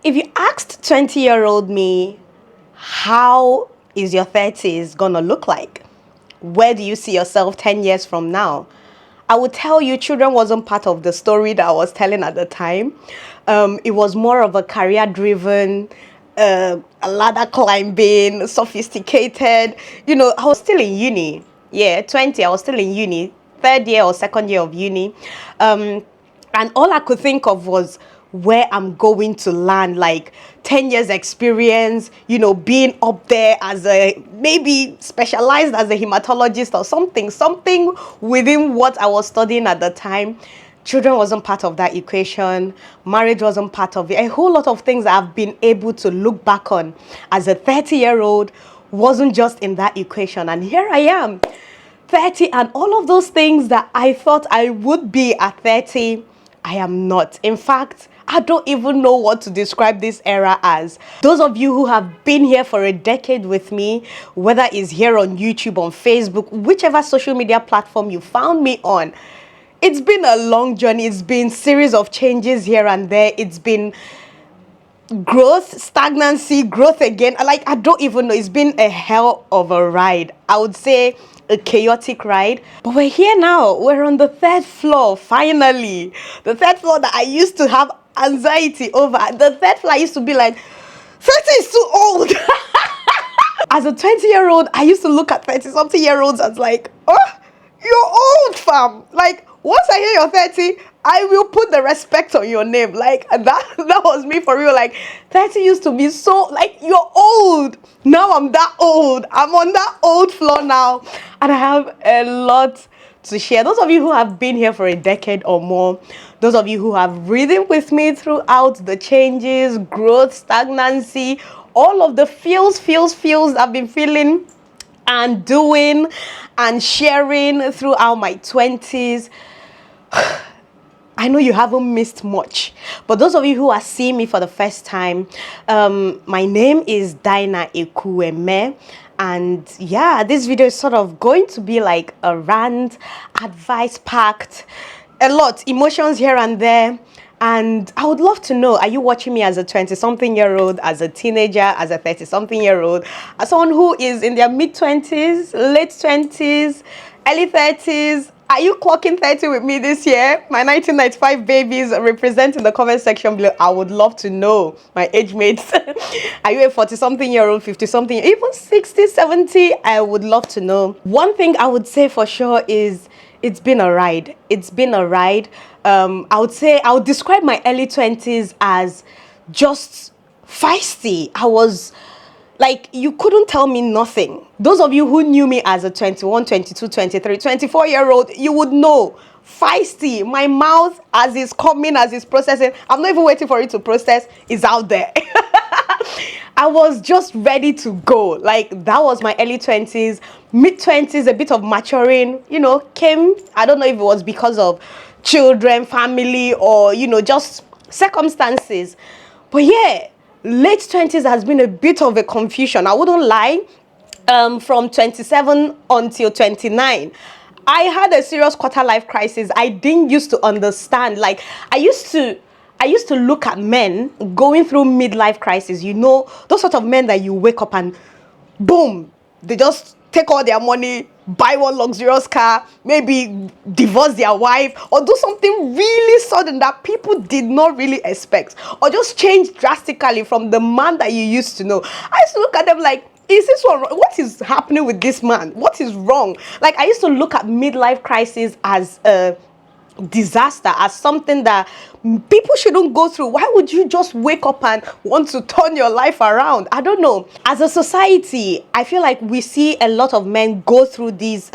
If you asked 20-year-old me, how is your 30s gonna look like? Where do you see yourself 10 years from now? I would tell you children wasn't part of the story that I was telling at the time. It was more of a career-driven, ladder climbing, sophisticated. I was still in uni. Yeah, 20, I was still in uni. Third year or second year of uni. And all I could think of was where I'm going to land, like 10 years experience, being up there as a, maybe specialized as a hematologist or something within what I was studying at the time. Children wasn't part of that equation. Marriage wasn't part of it. A whole lot of things I've been able to look back on as a 30-year-old wasn't just in that equation. And here I am, 30, and all of those things that I thought I would be at 30, I am not. In fact, I don't even know what to describe this era as. Those of you who have been here for a decade with me, whether it's here on YouTube, on Facebook, whichever social media platform you found me on, it's been a long journey. It's been series of changes here and there. It's been growth, stagnancy, growth again. I don't even know. It's been a hell of a ride. I would say a chaotic ride. But we're here now. We're on the third floor, finally. The third floor that I used to have anxiety over. The third floor I used to be like, 30 is too old. As a 20-year-old, I used to look at 30-something-year-olds as like, oh, you're old, fam. Like, once I hear you're 30, I will put the respect on your name. Like, that was me for real. Like, 30 used to be so, like, you're old. Now I'm that old. I'm on that old floor now. And I have a lot to share. Those of you who have been here for a decade or more, those of you who have ridden with me throughout the changes, growth, stagnancy, all of the feels I've been feeling and doing and sharing throughout my 20s. I know you haven't missed much, but those of you who are seeing me for the first time, my name is Dyna Ekwueme, and yeah, this video is sort of going to be like a rant, advice-packed, a lot, emotions here and there. And I would love to know, are you watching me as a 20-something-year-old, as a teenager, as a 30-something-year-old, as someone who is in their mid-20s, late 20s, early 30s? Are you clocking 30 with me this year? My 1995 babies represent in the comment section below. I would love to know, my age mates. Are you a 40-something-year-old, 50-something, even 60, 70? I would love to know. One thing I would say for sure is it's been a ride. It's been a ride. I would describe my early 20s as just feisty. I was like, you couldn't tell me nothing. Those of you who knew me as a 21, 22, 23, 24-year-old, you would know. Feisty. My mouth, as it's coming, as it's processing, I'm not even waiting for it to process, is out there. I was just ready to go. Like, that was my early 20s. Mid-20s, a bit of maturing, came. I don't know if it was because of children, family, or, just circumstances. But yeah, late 20s has been a bit of a confusion. I wouldn't lie. From 27 until 29, I had a serious quarter-life crisis. I didn't used to understand. Like, I used to look at men going through midlife crisis. Those sort of men that you wake up and boom, they just take all their money, buy one luxurious car, maybe divorce their wife, or do something really sudden that people did not really expect, or just change drastically from the man that you used to know. I used to look at them like, is this one wrong? What is happening with this man? What is wrong? Like, I used to look at midlife crisis as a disaster, as something that people shouldn't go through. Why would you just wake up and want to turn your life around? I don't know. As a society, I feel like we see a lot of men go through these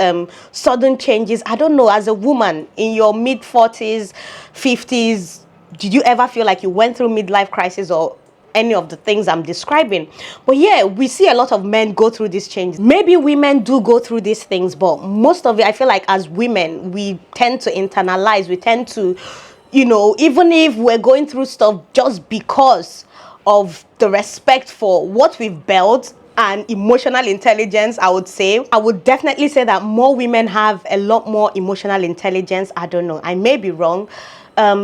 sudden changes. I don't know, as a woman in your mid-40s, 50s, did you ever feel like you went through midlife crisis or any of the things I'm describing? But yeah, we see a lot of men go through these changes. Maybe women do go through these things, but most of it, I feel like as women, we tend to internalize, we tend to, even if we're going through stuff just because of the respect for what we've built and emotional intelligence, I would definitely say that more women have a lot more emotional intelligence. I don't know, I may be wrong.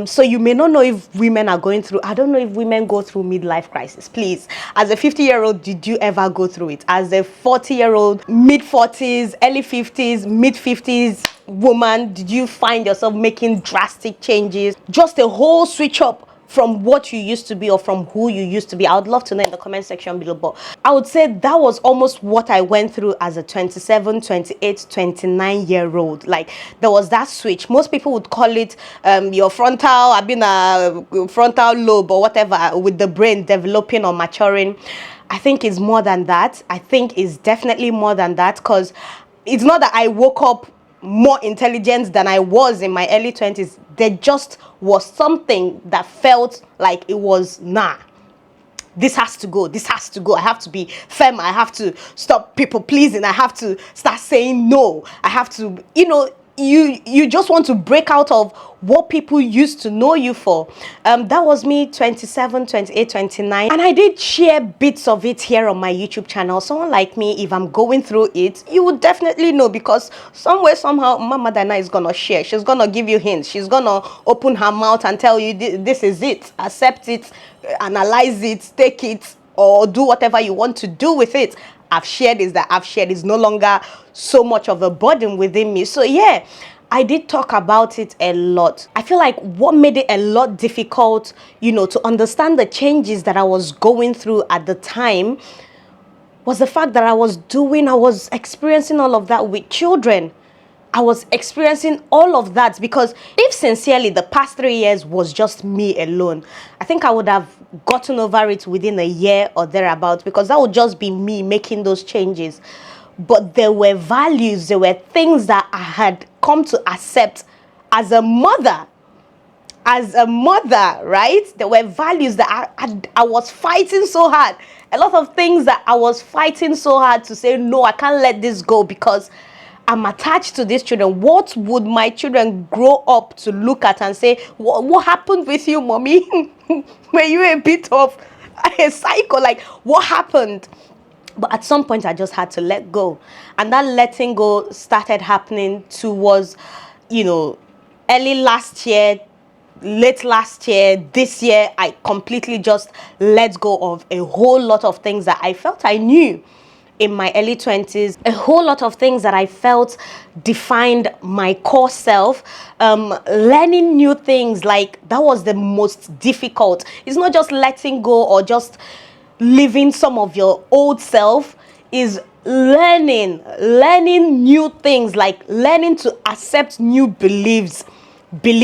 So you may not know if women are going through, I don't know if women go through midlife crisis. Please, as a 50-year-old, did you ever go through it? As a 40-year-old, mid-40s, early 50s, mid-50s woman, did you find yourself making drastic changes? Just a whole switch up from what you used to be or from who you used to be? I would love to know in the comment section below. But I would say that was almost what I went through as a 27, 28, 29-year-old. Like, there was that switch. Most people would call it your frontal, I've been a frontal lobe or whatever, with the brain developing or maturing. I think it's more than that. I think it's definitely more than that, because it's not that I woke up more intelligent than I was in my early 20s. There just was something that felt like it was, nah, this has to go, this has to go. I have to be firm, I have to stop people pleasing, I have to start saying no, I have to, you just want to break out of what people used to know you for. That was me, 27, 28, 29, and I did share bits of it here on my YouTube channel. Someone like me, if I'm going through it, you would definitely know, because somewhere, somehow, Mama Dyna is gonna share. She's gonna give you hints. She's gonna open her mouth and tell you, this is it, accept it, analyze it, take it, or do whatever you want to do with it. I've shared is that I've shared is no longer so much of a burden within me. So yeah, I did talk about it a lot. I feel like what made it a lot difficult, to understand the changes that I was going through at the time was the fact that I was experiencing all of that with children. I was experiencing all of that, because if sincerely the past 3 years was just me alone, I think I would have gotten over it within a year or thereabouts, because that would just be me making those changes. But there were values, there were things that I had come to accept as a mother. Right? There were values that I was fighting so hard. A lot of things that I was fighting so hard to say, no, I can't let this go, because I'm attached to these children. What would my children grow up to look at and say, what happened with you, mommy? Were you a bit of a psycho? Like, what happened? But at some point, I just had to let go. And that letting go started happening towards, early last year, late last year, this year. I completely just let go of a whole lot of things that I felt I knew in my early 20s, a whole lot of things that I felt defined my core self. Learning new things, like, that was the most difficult. It's not just letting go or just living some of your old self, is learning new things, like learning to accept new belief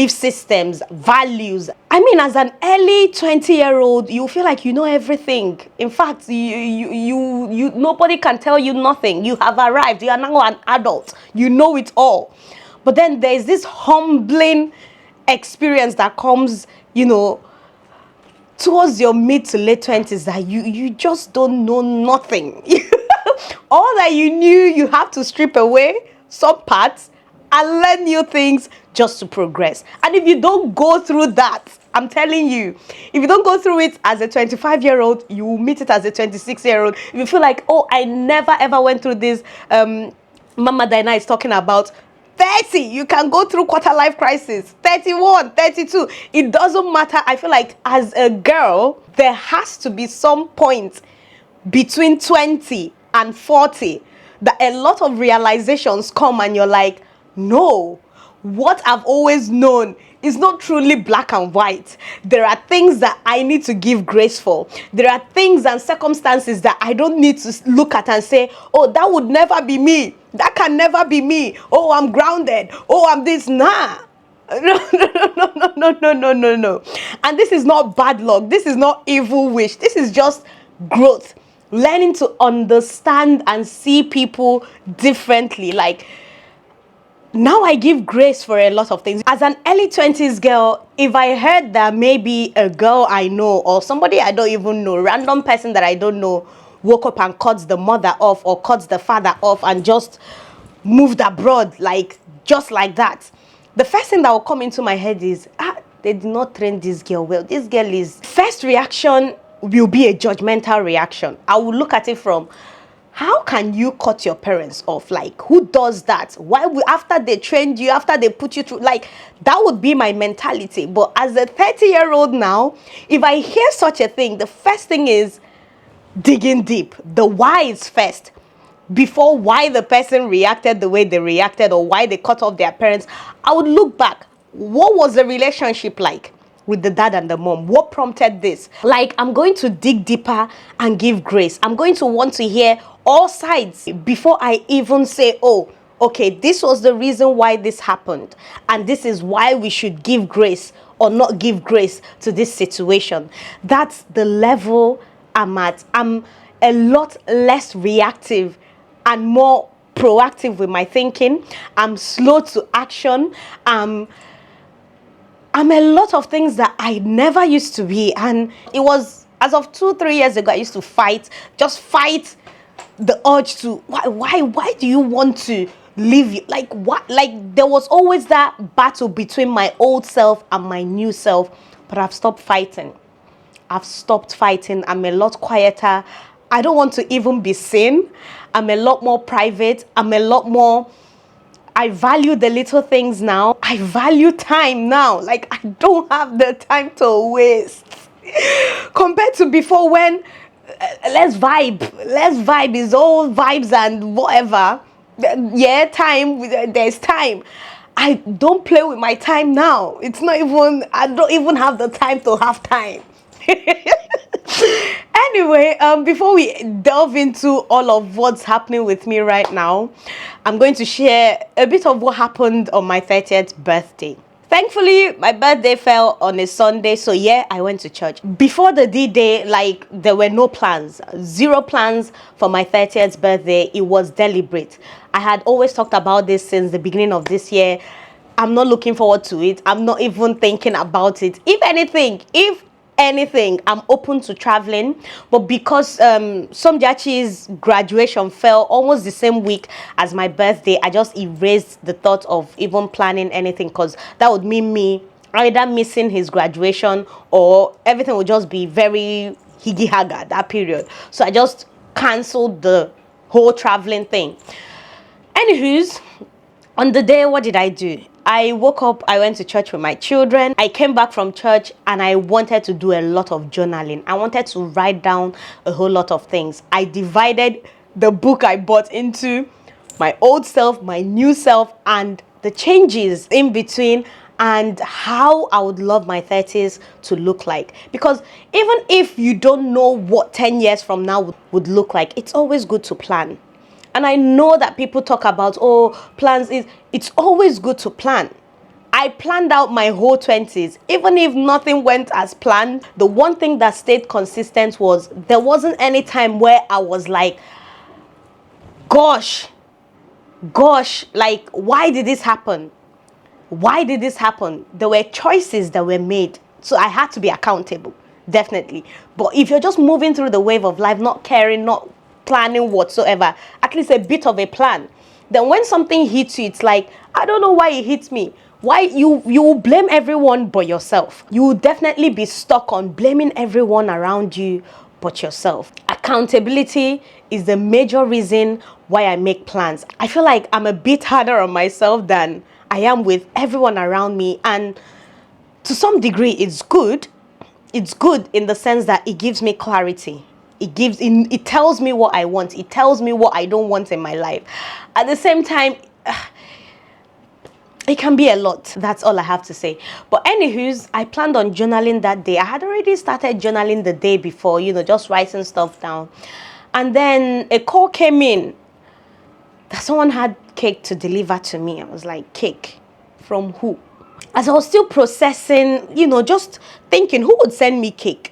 systems, values. I mean, as an early 20-year-old, you feel like you know everything. In fact, you nobody can tell you nothing. You have arrived. You are now an adult. You know it all. But then there's this humbling experience that comes, towards your mid to late 20s, that you just don't know nothing. All that you knew, you have to strip away some parts and learn new things just to progress. And if you don't go through that, I'm telling you, if you don't go through it as a 25-year-old, you will meet it as a 26-year-old. If you feel like, oh, I never ever went through this, Mama Dyna is talking about 30, you can go through quarter life crisis, 31, 32, it doesn't matter. I feel like as a girl, there has to be some point between 20 and 40 that a lot of realizations come, and you're like, no, what I've always known is not truly black and white. There are things that I need to give grace for. There are things and circumstances that I don't need to look at and say, oh, that would never be me. That can never be me. Oh, I'm grounded. Oh, I'm this. Nah. No. And this is not bad luck. This is not evil wish. This is just growth. Learning to understand and see people differently. Like, now I give grace for a lot of things. As an early 20s girl, if I heard that maybe a girl I know or somebody I don't even know, random person that I don't know, woke up and cuts the mother off or cuts the father off and just moved abroad, like, just like that, the first thing that will come into my head is, they did not train this girl well. This girl is... First reaction will be a judgmental reaction. I will look at it from, How can you cut your parents off? Like, who does that? Why would, after they trained you, after they put you through, like, that would be my mentality. But as a 30-year-old now, if I hear such a thing, the first thing is digging deep. The why is first. Before why the person reacted the way they reacted or why they cut off their parents, I would look back. What was the relationship like with the dad and the mom? What prompted this? Like, I'm going to dig deeper and give grace. I'm going to want to hear all sides before I even say, oh, okay, this was the reason why this happened, and this is why we should give grace or not give grace to this situation. That's the level I'm at. I'm a lot less reactive and more proactive with my thinking. I'm slow to action. I'm a lot of things that I never used to be. And it was as of 2-3 years ago, I used to fight the urge to, why do you want to live? Like, what? Like, there was always that battle between my old self and my new self. But I've stopped fighting. I'm a lot quieter. I don't want to even be seen. I'm a lot more private. I value the little things now. I value time now. Like, I don't have the time to waste. Compared to before, when let's vibe is all vibes and whatever. Yeah, there's time. I don't play with my time now. I don't even have the time to have time. Anyway, before we delve into all of what's happening with me right now, I'm going to share a bit of what happened on my 30th birthday. Thankfully, my birthday fell on a Sunday, so yeah, I went to church. Before the D-Day, like, there were no plans, zero plans for my 30th birthday. It was deliberate. I had always talked about this since the beginning of this year. I'm not looking forward to it. I'm not even thinking about it. If anything, I'm open to traveling, but because Somjachi's graduation fell almost the same week as my birthday, I just erased the thought of even planning anything, because that would mean me either missing his graduation or everything would just be very higgy haga that period. So I just canceled the whole traveling thing. Anywho's, on the day, what did I do? I woke up, I went to church with my children. I came back from church and I wanted to do a lot of journaling. I wanted to write down a whole lot of things. I divided the book I bought into my old self, my new self, and the changes in between, and how I would love my 30s to look like. Because even if you don't know what 10 years from now would look like, it's always good to plan. And I know that people talk about, oh, plans it's always good to plan. I planned out my whole 20s. Even if nothing went as planned, the one thing that stayed consistent was there wasn't any time where I was like, gosh, like, why did this happen? Why did this happen? There were choices that were made. So I had to be accountable, definitely. But if you're just moving through the wave of life, not caring, not planning whatsoever, at least a bit of a plan, then when something hits you, it's like, I don't know why it hits me. Why you will blame everyone but yourself. You will definitely be stuck on blaming everyone around you but yourself. Accountability is the major reason why I make plans. I feel like I'm a bit harder on myself than I am with everyone around me, and to some degree it's good. It's good in the sense that it gives me clarity. It tells me what I want. It tells me what I don't want in my life. At the same time, it can be a lot. That's all I have to say. But anywho's, I planned on journaling that day. I had already started journaling the day before, just writing stuff down. And then a call came in that someone had cake to deliver to me. I was like, cake? From who? As I was still processing, just thinking, who would send me cake?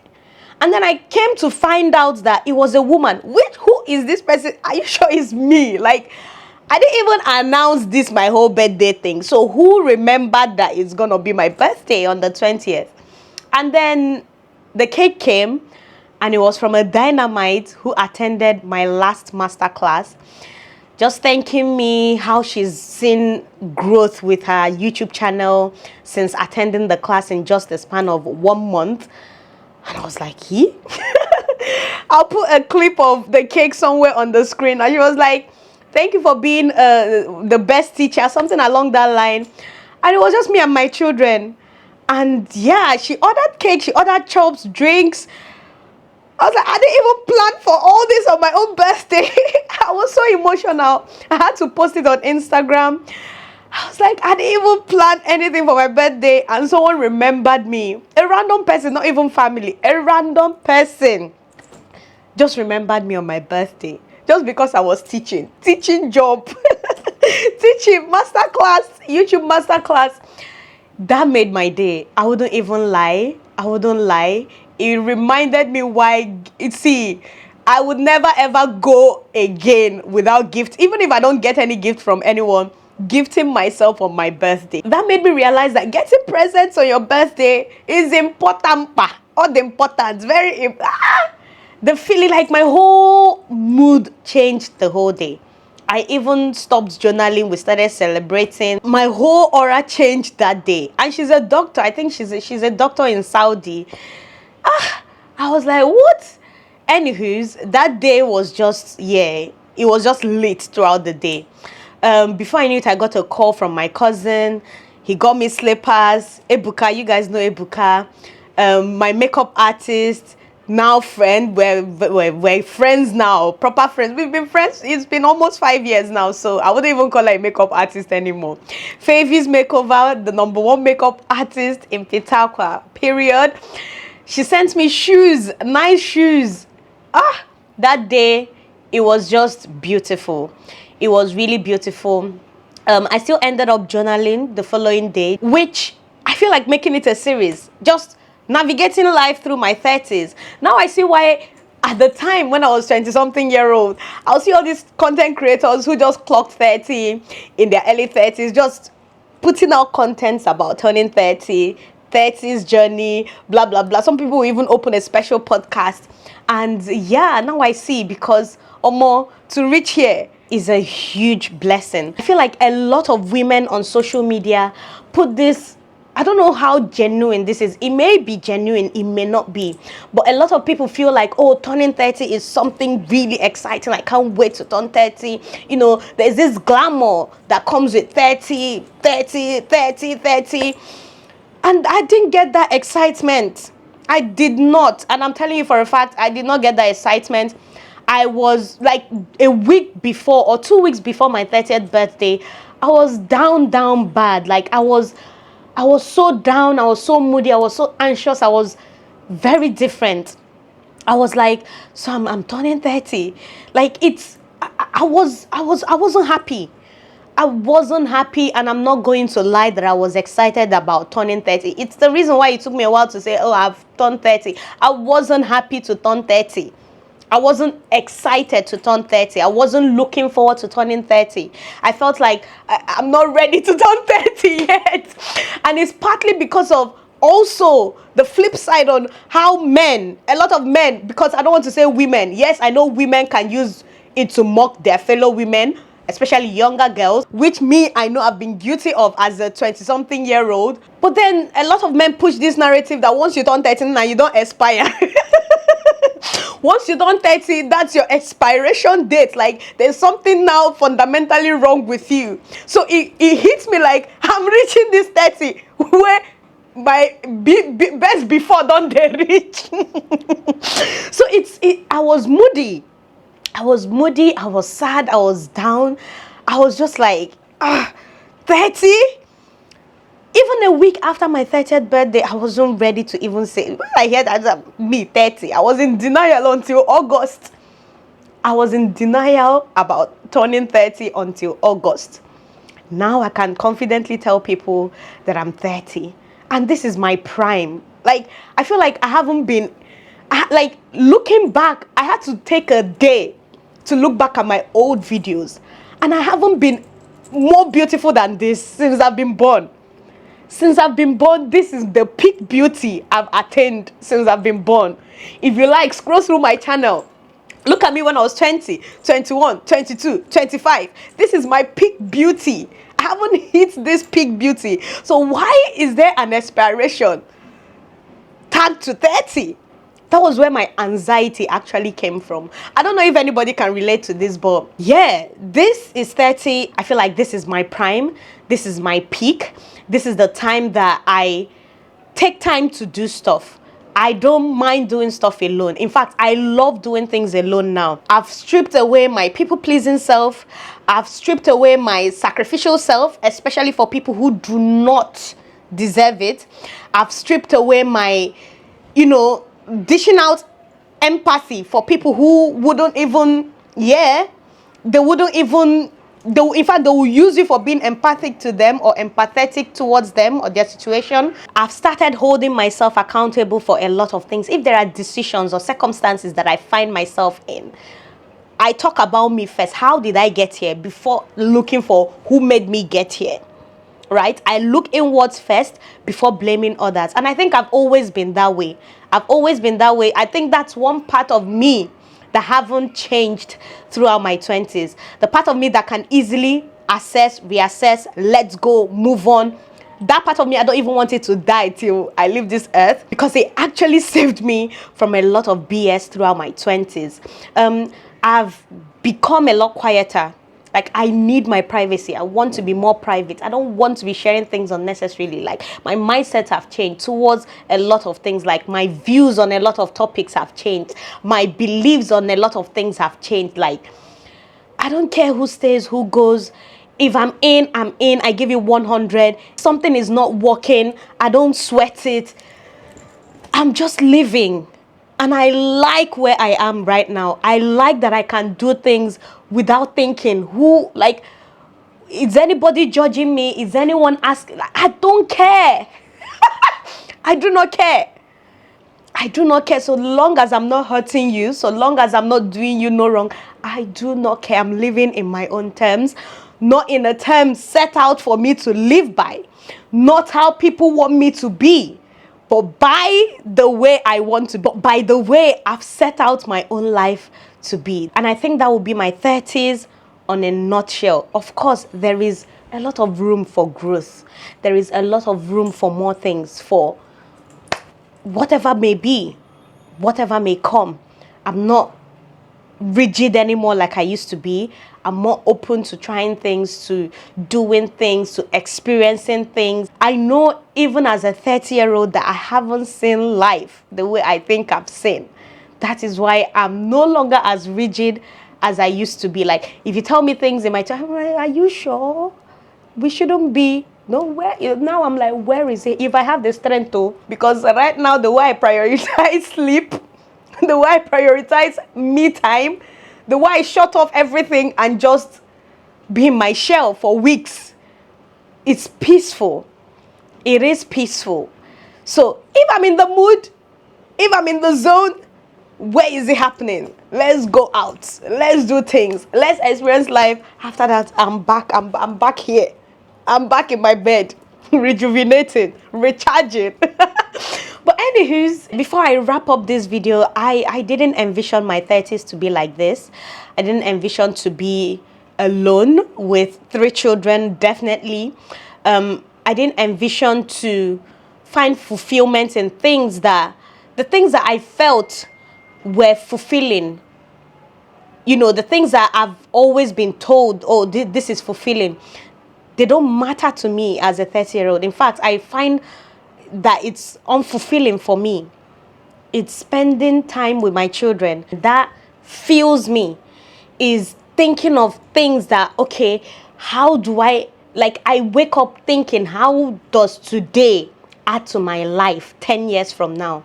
And then I came to find out that it was a woman. Who is this person? Are you sure it's me? Like, I didn't even announce this my whole birthday thing. So who remembered that it's going to be my birthday on the 20th? And then the cake came, and it was from a Dynamite who attended my last masterclass, just thanking me how she's seen growth with her YouTube channel since attending the class in just the span of 1 month. And I was like, he? I'll put a clip of the cake somewhere on the screen. And she was like, thank you for being the best teacher, something along that line. And it was just me and my children. And yeah, she ordered cake, she ordered chops, drinks. I was like, I didn't even plan for all this on my own birthday. I was so emotional. I had to post it on Instagram. I was like, I didn't even plan anything for my birthday. And someone remembered me. A random person, not even family. A random person just remembered me on my birthday. Just because I was teaching. Teaching job. Teaching, masterclass, YouTube masterclass. That made my day. I wouldn't even lie. I wouldn't lie. It reminded me why, see, I would never ever go again without gift. Even if I don't get any gift from anyone, gifting myself on my birthday. That made me realize that getting presents on your birthday is important. All the importance. The feeling, like my whole mood changed the whole day. I even stopped journaling. We started celebrating. My whole aura changed that day. And she's a doctor. I think she's a doctor in Saudi. I was like, what? Anywho's, that day was just, it was just lit throughout the day. Before I knew it, I got a call from my cousin. He got me slippers. Ebuka, you guys know Ebuka. My makeup artist, now friend. We're friends now, proper friends. We've been friends. It's been almost 5 years now, so I wouldn't even call her a makeup artist anymore. Favy's Makeover, the #1 makeup artist in Pitakwa, period. She sent me shoes, nice shoes. That day, it was just beautiful. It was really beautiful. I still ended up journaling the following day, which I feel like making it a series. Just navigating life through my 30s. Now I see why at the time when I was 20-something-year-old, I'll see all these content creators who just clocked 30 in their early 30s, just putting out contents about turning 30, 30s journey, blah, blah, blah. Some people will even open a special podcast. And yeah, now I see, because to reach here is a huge blessing. I feel like a lot of women on social media put this, I don't know how genuine this is. It may be genuine, it may not be. But a lot of people feel like, oh, turning 30 is something really exciting. I can't wait to turn 30. You know, there's this glamour that comes with 30. And I didn't get that excitement. I did not. And I'm telling you for a fact, I did not get that excitement. I was like a week before or 2 weeks before my 30th birthday, I was down bad. Like I was so down. I was so moody. I was so anxious. I was very different. I was like, so I'm turning 30. Like I wasn't happy. I wasn't happy, and I'm not going to lie that I was excited about turning 30. It's the reason why it took me a while to say, oh, I've turned 30. I wasn't happy to turn 30. I wasn't excited to turn 30. I wasn't looking forward to turning 30. I felt like I'm not ready to turn 30 yet. And it's partly because of also the flip side on how a lot of men, because I don't want to say women. Yes, I know women can use it to mock their fellow women, especially younger girls, which I know I've been guilty of as a 20-something-year-old. But then a lot of men push this narrative that once you turn 30 now, you don't expire. Once you turn 30, that's your expiration date. Like, there's something now fundamentally wrong with you. So it hits me like, I'm reaching this 30 where my best before don't they reach. So I was moody. I was sad, I was down. I was just like, 30? Even a week after my 30th birthday, I wasn't ready to even say. When I heard that me 30, I was in denial until August. I was in denial about turning 30 until August. Now I can confidently tell people that I'm 30. And this is my prime. Like, I feel like I haven't been, like, looking back, I had to take a day to look back at my old videos. And I haven't been more beautiful than this since I've been born. Since I've been born, this is the peak beauty I've attained since I've been born. If you like, scroll through my channel. Look at me when I was 20, 21, 22, 25. This is my peak beauty. I haven't hit this peak beauty. So why is there an expiration tagged to 30? That was where my anxiety actually came from. I don't know if anybody can relate to this, but yeah, this is 30. I feel like this is my prime. This is my peak. This is the time that I take time to do stuff. I don't mind doing stuff alone. In fact, I love doing things alone now. I've stripped away my people-pleasing self. I've stripped away my sacrificial self, especially for people who do not deserve it. I've stripped away my, dishing out empathy for people who wouldn't even, they wouldn't even, in fact, they will use you for being empathic to them or empathetic towards them or their situation. I've started holding myself accountable for a lot of things. If there are decisions or circumstances that I find myself in, I talk about me first. How did I get here before looking for who made me get here? Right? I look inwards first before blaming others. And I think I've always been that way. I think that's one part of me that haven't changed throughout my 20s. The part of me that can easily assess, reassess, let go, move on. That part of me, I don't even want it to die till I leave this earth, because it actually saved me from a lot of BS throughout my 20s. I've become a lot quieter. Like, I need my privacy. I want to be more private. I don't want to be sharing things unnecessarily. Like, my mindsets have changed towards a lot of things. Like, my views on a lot of topics have changed. My beliefs on a lot of things have changed. Like, I don't care who stays, who goes. If I'm in, I'm in. I give you 100. Something is not working, I don't sweat it. I'm just living. And I like where I am right now. I like that I can do things without thinking. Is anybody judging me? Is anyone asking? I don't care. I do not care. I do not care. So long as I'm not hurting you, so long as I'm not doing you no wrong, I do not care. I'm living in my own terms, not in a term set out for me to live by, not how people want me to be, but by the way I want to be, by the way I've set out my own life to be. And I think that will be my 30s on a nutshell. Of course, there is a lot of room for growth. There is a lot of room for more things, for whatever may be, whatever may come. I'm not rigid anymore like I used to be. I'm more open to trying things, to doing things, to experiencing things. I know even as a 30-year-old that I haven't seen life the way I think I've seen. That is why I'm no longer as rigid as I used to be. Like, if you tell me things in my time, I'm like, are you sure? We shouldn't be. No, where? Now I'm like, where is it? If I have the strength to, because right now the way I prioritize sleep, the way I prioritize me time, the way I shut off everything and just be in my shell for weeks, it's peaceful. It is peaceful. So if I'm in the mood, if I'm in the zone, where is it happening? Let's go out. Let's do things. Let's experience life. After that, I'm back. I'm back here. I'm back in my bed, rejuvenated, recharging. But anywho's, before I wrap up this video, I didn't envision my 30s to be like this. I didn't envision to be alone with 3 children, definitely. I didn't envision to find fulfillment in the things that I felt were fulfilling. The things that I've always been told, oh, this is fulfilling. They don't matter to me as a 30-year-old. In fact, I find that it's unfulfilling for me. It's spending time with my children. That fills me, is thinking of things that, okay, how do I wake up thinking, how does today add to my life 10 years from now?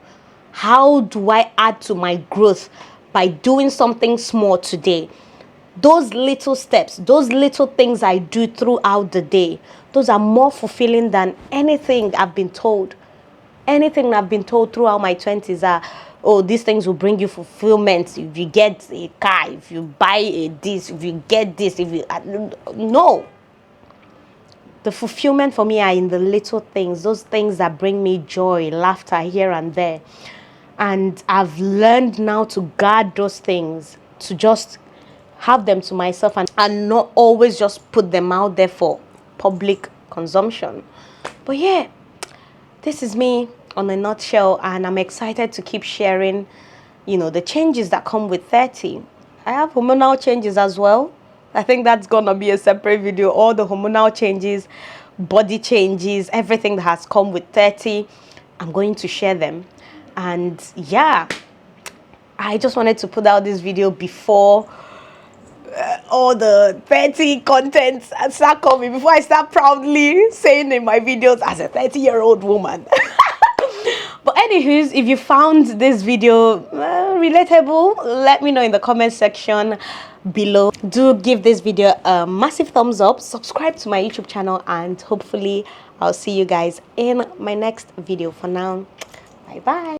How do I add to my growth by doing something small today? Those little steps, those little things I do throughout the day, those are more fulfilling than anything I've been told. Anything I've been told throughout my 20s are, oh, these things will bring you fulfillment. If you get a car, if you buy this, if you get this, no. The fulfillment for me are in the little things, those things that bring me joy, laughter here and there. And I've learned now to guard those things, to just have them to myself and not always just put them out there for public consumption. But yeah, this is me on a nutshell, and I'm excited to keep sharing, the changes that come with 30. I have hormonal changes as well. I think that's gonna be a separate video. All the hormonal changes, body changes, everything that has come with 30. I'm going to share them. And yeah, I just wanted to put out this video before all the 30 contents start coming, before I start proudly saying in my videos as a 30-year-old woman. But anywho's, if you found this video relatable, let me know in the comment section below. Do give this video a massive thumbs up, subscribe to my YouTube channel, and hopefully I'll see you guys in my next video. For now, bye bye.